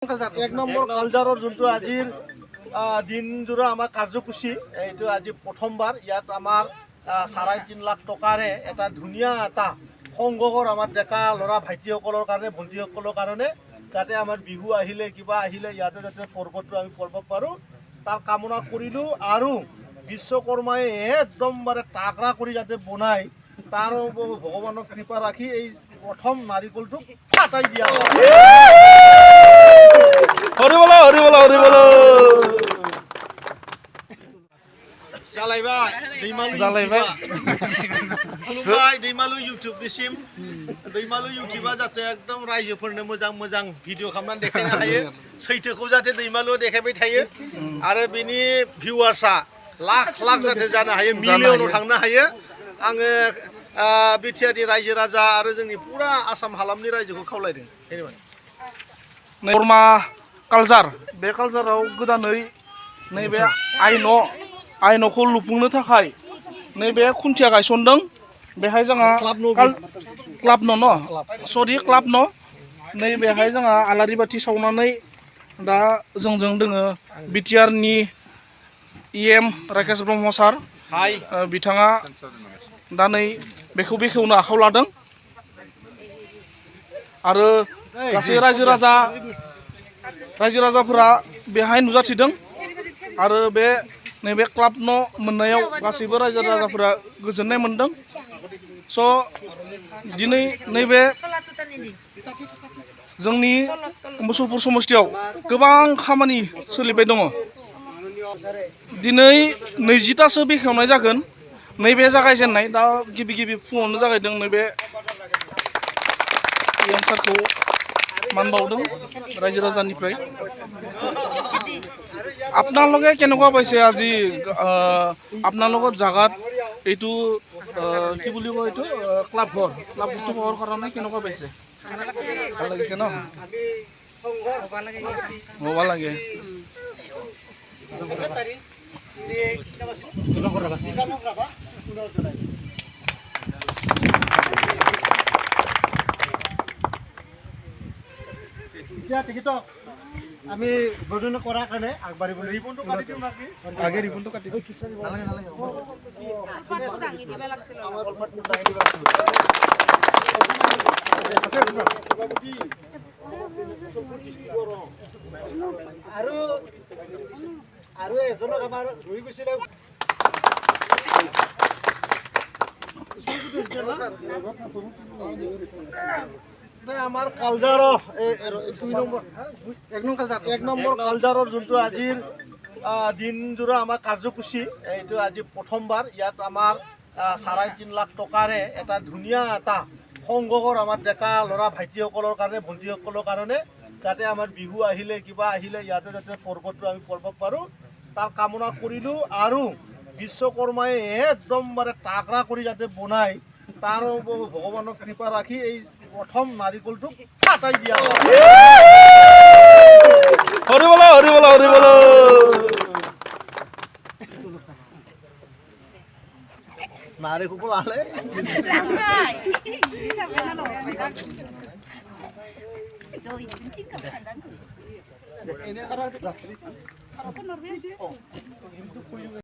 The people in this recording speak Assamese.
এক নম্বৰ কালচাৰৰ যোনটো আজিৰ দিনজোৰা আমাৰ কাৰ্যসূচী এইটো আজি প্ৰথমবাৰ ইয়াত আমাৰ ৩.৫ লাখ টকাৰে এটা ধুনীয়া এটা সংগ্ৰহৰ আমাৰ ডেকা ল'ৰা ভাইটিসকলৰ কাৰণে ভণ্টিসকলৰ কাৰণে যাতে আমাৰ বিহু আহিলে কিবা আহিলে ইয়াতে যাতে পৰ্বটো আমি কৰিব পাৰোঁ তাৰ কামনা কৰিলোঁ আৰু বিশ্বকৰ্মাই একদমবাৰে তাগৰা কৰি যাতে বনাই তাৰ ভগৱানৰ কৃপা ৰাখি এই প্ৰথম নাৰিকলটো ফাটাই দিয়া दैमालु इउटुबनिसिम दैमालु इउटुबा जाते एकदम रायजोफोरनो मोजां मोजां भिडिअ खालामनानै देखायनो हायो सैथोखौ जाते दैमालुआ देखायबाय थायो आरो बिनि भिउआर्सआ लाख लाख जाते जानो हायो मिलियनाव थांनो हायो आङो बिटिआरनि रायजो राजा आरो जोंनि पुरा आसाम हालामनि रायजोखौ खावलायदों बोरमा कालचार बे कालचाराव गोदानै नैबे आइन'खौ लुफुंनो थाखाय नैबे खुन्थिया गायसनदों बेहाय जोंहा क्लाब न' नैबेहाय जोंहा आलारि बाथि सावनानै दा जोंजों दोङो बिटिआरनि EM राकेश ब्रह्म सार बिथाङा दा नै बेखौ बेखेवनो आखायाव लादों आरो गासै रायजो राजाफोरा बेहाय नुजाथिदों आरो बे नैबे क्लाब न' मोननायाव गासैबो रायजो राजाफोरा गोजोननाय मोनदों स' दिनै नैबे जोंनि मुसलपुर समस्थियाव गोबां खामानि सोलिबाय दङ दिनै 20तासो बेखेवनाय जागोन नैबे जागायजेननाय दा गिबि फुङावनो जागायदों नैबे EM सारखौ मान बावदों रायजो राजानिफ्राय আপোনালোকে কেনেকুৱা পাইছে আজি আপোনালোকৰ জাগাত এইটো কি বুলি কয় এইটো ক্লাবটো হোৱাৰ কাৰণে কেনেকুৱা পাইছে ভাল লাগিছে ন হ'ব লাগে আমি বৰ্ণনা কৰাৰ কাৰণে আগবাঢ়িব ৰিবনটো কাটি দিওঁ নাকি আগে ৰিবনটো কাটি দিওঁ আৰু এজনক আমাৰ ৰৈ গৈছিলে আমাৰ কালচাৰৰ এক নম্বৰ কালচাৰৰ যোনটো আজিৰ দিনজোৰা আমাৰ কাৰ্যসূচী এইটো আজি প্ৰথমবাৰ ইয়াত আমাৰ ৩.৫ লাখ টকাৰে এটা ধুনীয়া এটা সংগ্ৰহৰ আমাৰ ডেকা ল'ৰা ভাইটিসকলৰ কাৰণে ভণ্টিসকলৰ কাৰণে যাতে আমাৰ বিহু আহিলে কিবা আহিলে ইয়াতে যাতে পৰ্বটো আমি কৰিব পাৰোঁ তাৰ কামনা কৰিলোঁ আৰু বিশ্বকৰ্মাই একদমবাৰে তাগৰা কৰি যাতে বনাই তাৰ ভগৱানৰ কৃপা ৰাখি এই প্ৰথম নাৰিকলটো ফাটাই দিয়া নাৰিকল আলে